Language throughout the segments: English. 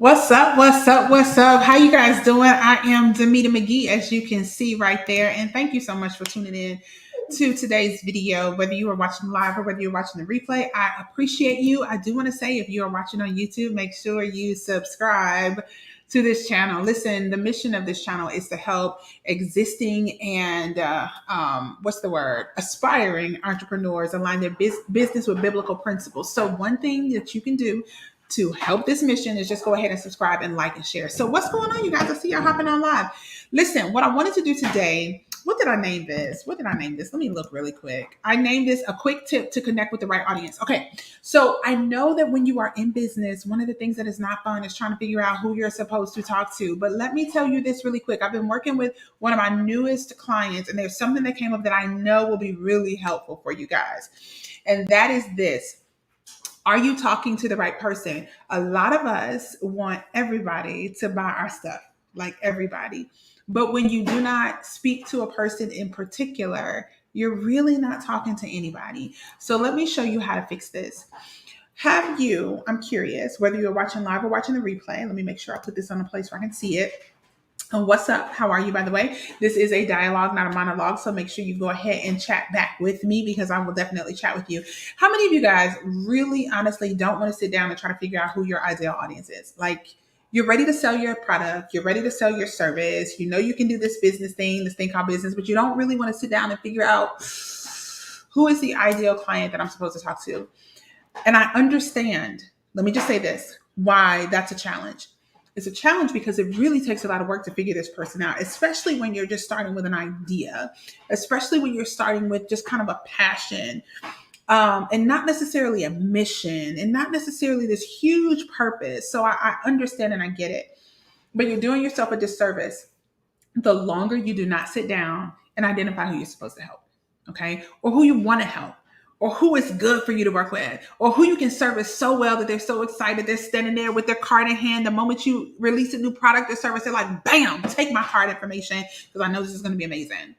What's up? What's up? What's up? How you guys doing? I am Demita McGee, as you can see right there, and thank you so much for tuning in to today's video. Whether you are watching live or whether you're watching the replay, I appreciate you. I do want to say, if you are watching on YouTube, make sure you subscribe to this channel. Listen, the mission of this channel is to help existing and what's the word? Aspiring entrepreneurs align their business with biblical principles. So one thing that you can do to help this mission is just go ahead and subscribe and like and share. So what's going on, you guys? I see y'all hopping on live. Listen, what I wanted to do today, what did I name this? What did I name this? Let me look really quick. I named this a quick tip to connect with the right audience. Okay, so I know that when you are in business, one of the things that is not fun is trying to figure out who you're supposed to talk to. But let me tell you this really quick. I've been working with one of my newest clients, and there's something that came up that I know will be really helpful for you guys. And that is this. Are you talking to the right person? A lot of us want everybody to buy our stuff, like everybody. But when you do not speak to a person in particular, you're really not talking to anybody. So let me show you how to fix this. I'm curious, whether you're watching live or watching the replay, let me make sure I put this on a place where I can see it. What's up? How are you, by the way? This is a dialogue, not a monologue. So make sure you go ahead and chat back with me, because I will definitely chat with you. How many of you guys really honestly don't want to sit down and try to figure out who your ideal audience is? Like, you're ready to sell your product. You're ready to sell your service. You know you can do this this thing called business, but you don't really want to sit down and figure out who is the ideal client that I'm supposed to talk to. And I understand, let me just say this, why that's a challenge. It's a challenge because it really takes a lot of work to figure this person out, especially when you're just starting with an idea, especially when you're starting with just kind of a passion, and not necessarily a mission, and not necessarily this huge purpose. So I understand and I get it, but you're doing yourself a disservice the longer you do not sit down and identify who you're supposed to help, okay? Or who you want to help, or who is good for you to work with, or who you can service so well that they're so excited. They're standing there with their card in hand. The moment you release a new product or service, they're like, bam, take my card information, because I know this is going to be amazing.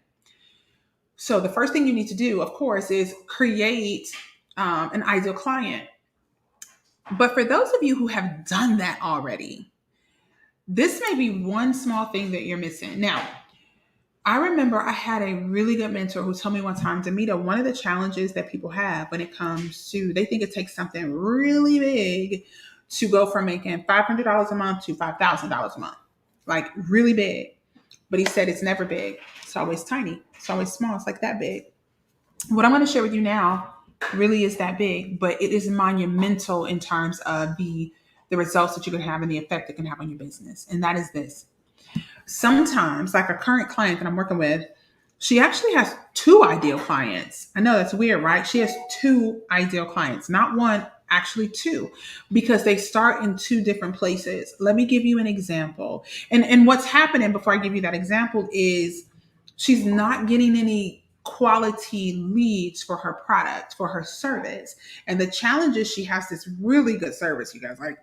So the first thing you need to do, of course, is create an ideal client. But for those of you who have done that already, this may be one small thing that you're missing. Now, I remember I had a really good mentor who told me one time, Demita, one of the challenges that people have when it comes to, they think it takes something really big to go from making $500 a month to $5,000 a month, like really big. But he said it's never big. It's always tiny. It's always small. It's like that big. What I'm going to share with you now really is that big, but it is monumental in terms of the results that you can have and the effect it can have on your business. And that is this. Sometimes, like a current client that I'm working with, she actually has two ideal clients. I know that's weird, right? She has two ideal clients, not one, actually two, because they start in two different places. Let me give you an example. And what's happening before I give you that example is she's not getting any quality leads for her product, for her service. And the challenge is she has this really good service, you guys. Like,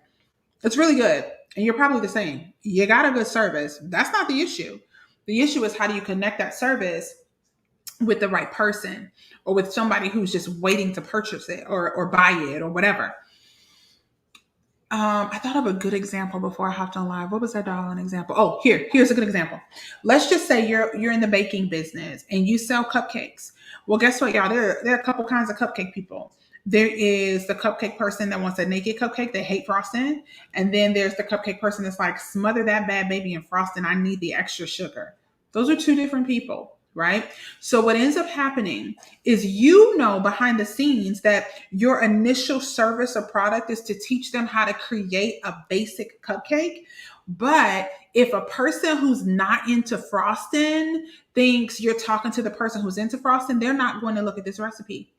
it's really good. And you're probably the same. You got a good service. That's not the issue. The issue is, how do you connect that service with the right person, or with somebody who's just waiting to purchase it or buy it or whatever. I thought of a good example before I hopped on live. What was that darling example? Oh, here's a good example. Let's just say you're in the baking business and you sell cupcakes. Well, guess what, y'all? There are a couple kinds of cupcake people. There is the cupcake person that wants a naked cupcake. They hate frosting. And then there's the cupcake person that's like, smother that bad baby in frosting. I need the extra sugar. Those are two different people, right? So what ends up happening is, behind the scenes, that your initial service or product is to teach them how to create a basic cupcake. But if a person who's not into frosting thinks you're talking to the person who's into frosting, they're not going to look at this recipe.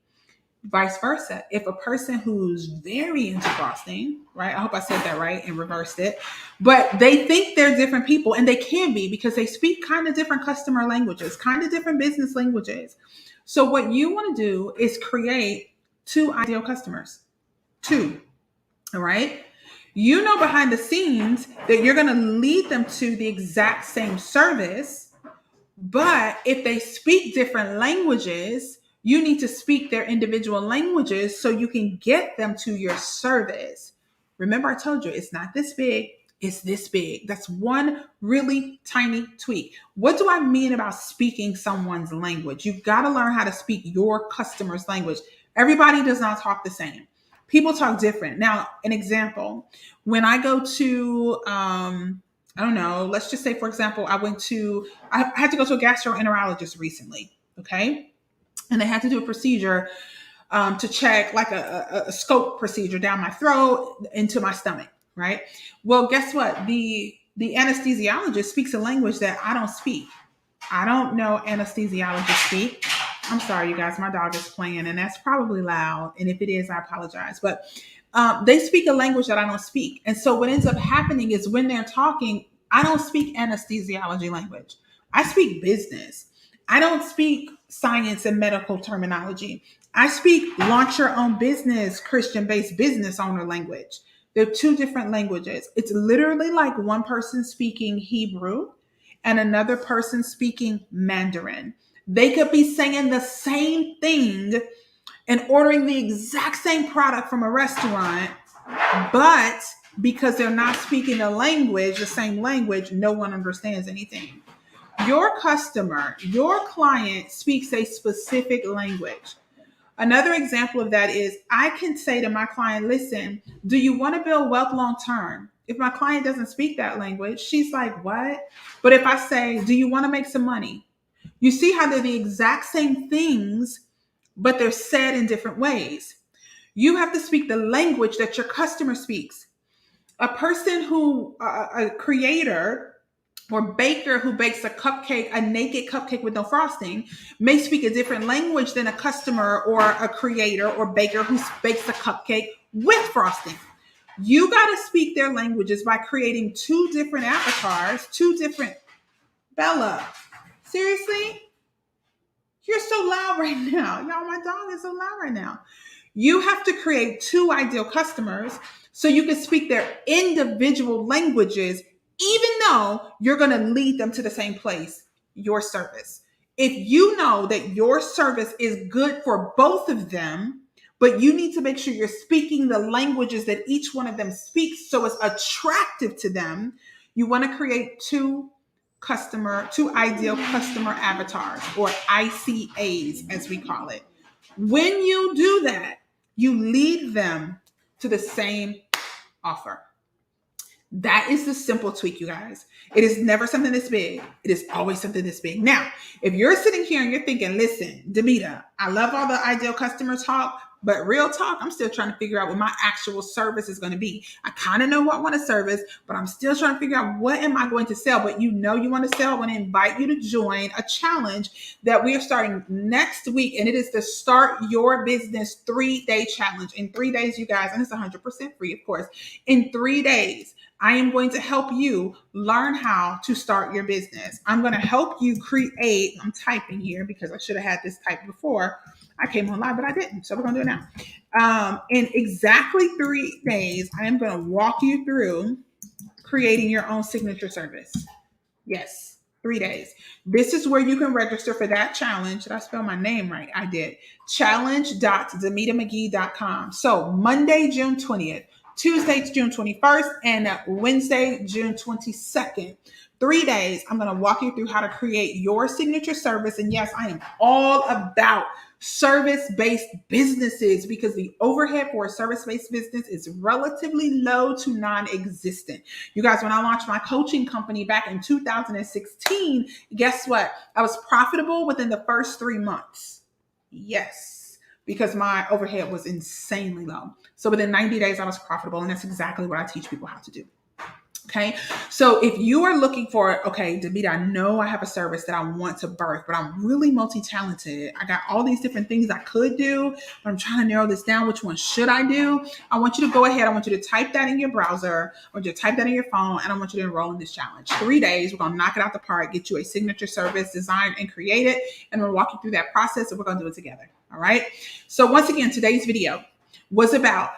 Vice versa. If a person who's very into frosting, right? I hope I said that right and reversed it, but they think they're different people, and they can be, because they speak kind of different customer languages, kind of different business languages. So what you want to do is create two ideal customers. Two. All right. Behind the scenes that you're going to lead them to the exact same service, but if they speak different languages, you need to speak their individual languages so you can get them to your service. Remember, I told you it's not this big. is this big. That's one really tiny tweak. What do I mean about speaking someone's language? You've got to learn how to speak your customer's language. Everybody does not talk the same. People talk different. Now, an example, when I go to, I don't know, let's just say, for example, I had to go to a gastroenterologist recently, okay? And they had to do a procedure to check, like a scope procedure down my throat into my stomach, right? Well, guess what? The anesthesiologist speaks a language that I don't speak. I don't know anesthesiologists speak. I'm sorry, you guys, my dog is playing, and that's probably loud. And if it is, I apologize. But they speak a language that I don't speak. And so what ends up happening is when they're talking, I don't speak anesthesiology language. I speak business. I don't speak science and medical terminology. I speak launch your own business, Christian-based business owner language. They're two different languages. It's literally like one person speaking Hebrew and another person speaking Mandarin. They could be saying the same thing and ordering the exact same product from a restaurant, but because they're not speaking the same language, no one understands anything. Your customer, your client speaks a specific language. Another example of that is I can say to my client, listen, do you want to build wealth long term? If my client doesn't speak that language, she's like, what? But if I say, do you want to make some money? You see how they're the exact same things, but they're said in different ways. You have to speak the language that your customer speaks. A person a creator or baker who bakes a naked cupcake with no frosting, may speak a different language than a customer or a creator or baker who bakes a cupcake with frosting. You got to speak their languages by creating two different avatars, Bella, seriously? You're so loud right now. Y'all, my dog is so loud right now. You have to create two ideal customers so you can speak their individual languages, even though you're going to lead them to the same place, your service. If you know that your service is good for both of them, but you need to make sure you're speaking the languages that each one of them speaks so it's attractive to them, you want to create two ideal customer avatars, or ICAs as we call it. When you do that, you lead them to the same offer. That is the simple tweak, you guys. It is never something this big. It is always something this big. Now, if you're sitting here and you're thinking, listen, Demita, I love all the ideal customer talk, but real talk, I'm still trying to figure out what my actual service is going to be. I kind of know what I want to service, but I'm still trying to figure out what am I going to sell. But you know you want to sell. I want to invite you to join a challenge that we are starting next week, and it is the Start Your Business 3-day challenge. In 3 days, you guys, and it's 100% free, of course. In 3 days, I am going to help you learn how to start your business. I'm going to help you create, I'm typing here because I should have had this typed before I came on live, but I didn't. So we're going to do it now. In exactly 3 days, I am going to walk you through creating your own signature service. Yes, 3 days. This is where you can register for that challenge. Did I spell my name right? I did. Challenge.demitamcgee.com. So Monday, June 20th. Tuesday, June 21st, and Wednesday, June 22nd. 3 days, I'm going to walk you through how to create your signature service. And yes, I am all about service-based businesses because the overhead for a service-based business is relatively low to non-existent. You guys, when I launched my coaching company back in 2016, guess what? I was profitable within the first 3 months. Yes, because my overhead was insanely low. So within 90 days, I was profitable. And that's exactly what I teach people how to do. Okay. So if you are looking for, okay, Demita, I know I have a service that I want to birth, but I'm really multi-talented. I got all these different things I could do, but I'm trying to narrow this down. Which one should I do? I want you to go ahead. I want you to type that in your browser. I want you to type that in your phone, and I want you to enroll in this challenge. 3 days. We're going to knock it out the park, get you a signature service, design and create it. And we'll walk you through that process, and we're going to do it together. All right. So once again, today's video was about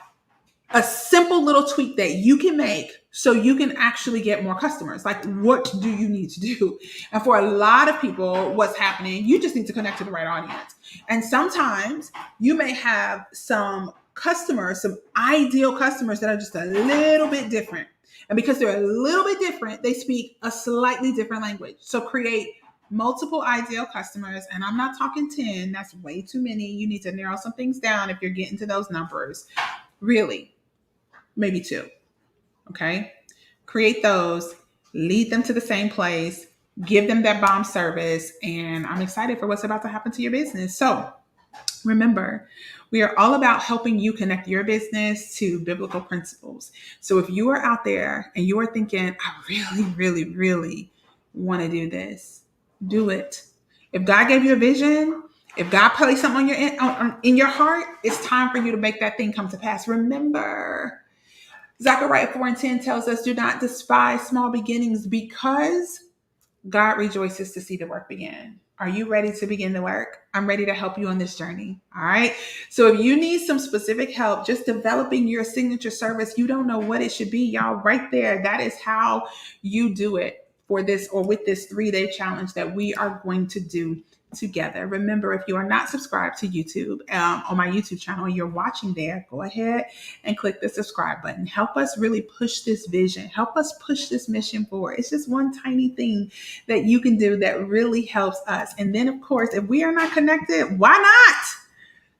a simple little tweak that you can make so you can actually get more customers. Like, what do you need to do? And for a lot of people, what's happening, you just need to connect to the right audience. And sometimes you may have some customers, some ideal customers that are just a little bit different. And because they're a little bit different, they speak a slightly different language. So create multiple ideal customers. And I'm not talking 10, that's way too many. You need to narrow some things down if you're getting to those numbers. Really, maybe 2. Okay. Create those, lead them to the same place, give them that bomb service. And I'm excited for what's about to happen to your business. So remember, we are all about helping you connect your business to biblical principles. So if you are out there and you are thinking, I really, really, really want to do this, do it. If God gave you a vision, if God placed something in your heart, it's time for you to make that thing come to pass. Remember, Zechariah 4:10 tells us, do not despise small beginnings because God rejoices to see the work begin. Are you ready to begin the work? I'm ready to help you on this journey. All right. So if you need some specific help just developing your signature service, you don't know what it should be, y'all, right there. That is how you do it for this or with this 3-day challenge that we are going to do together. Remember, if you are not subscribed to YouTube, on my YouTube channel, you're watching there, go ahead and click the subscribe button. Help us really push this vision. Help us push this mission forward. It's just one tiny thing that you can do that really helps us. And then, of course, if we are not connected, why not?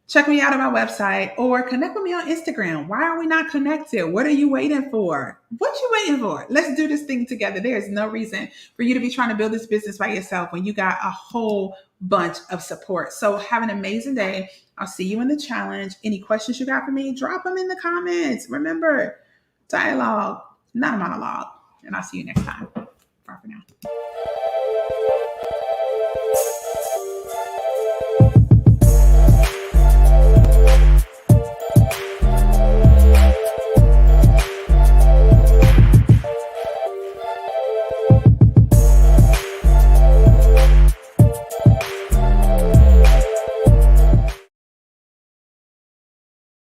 Check me out on my website or connect with me on Instagram. Why are we not connected? What are you waiting for? What you waiting for? Let's do this thing together. There is no reason for you to be trying to build this business by yourself when you got a whole bunch of support. So have an amazing day. I'll see you in the challenge. Any questions you got for me, drop them in the comments. Remember, dialogue, not a monologue. And I'll see you next time. Bye for now.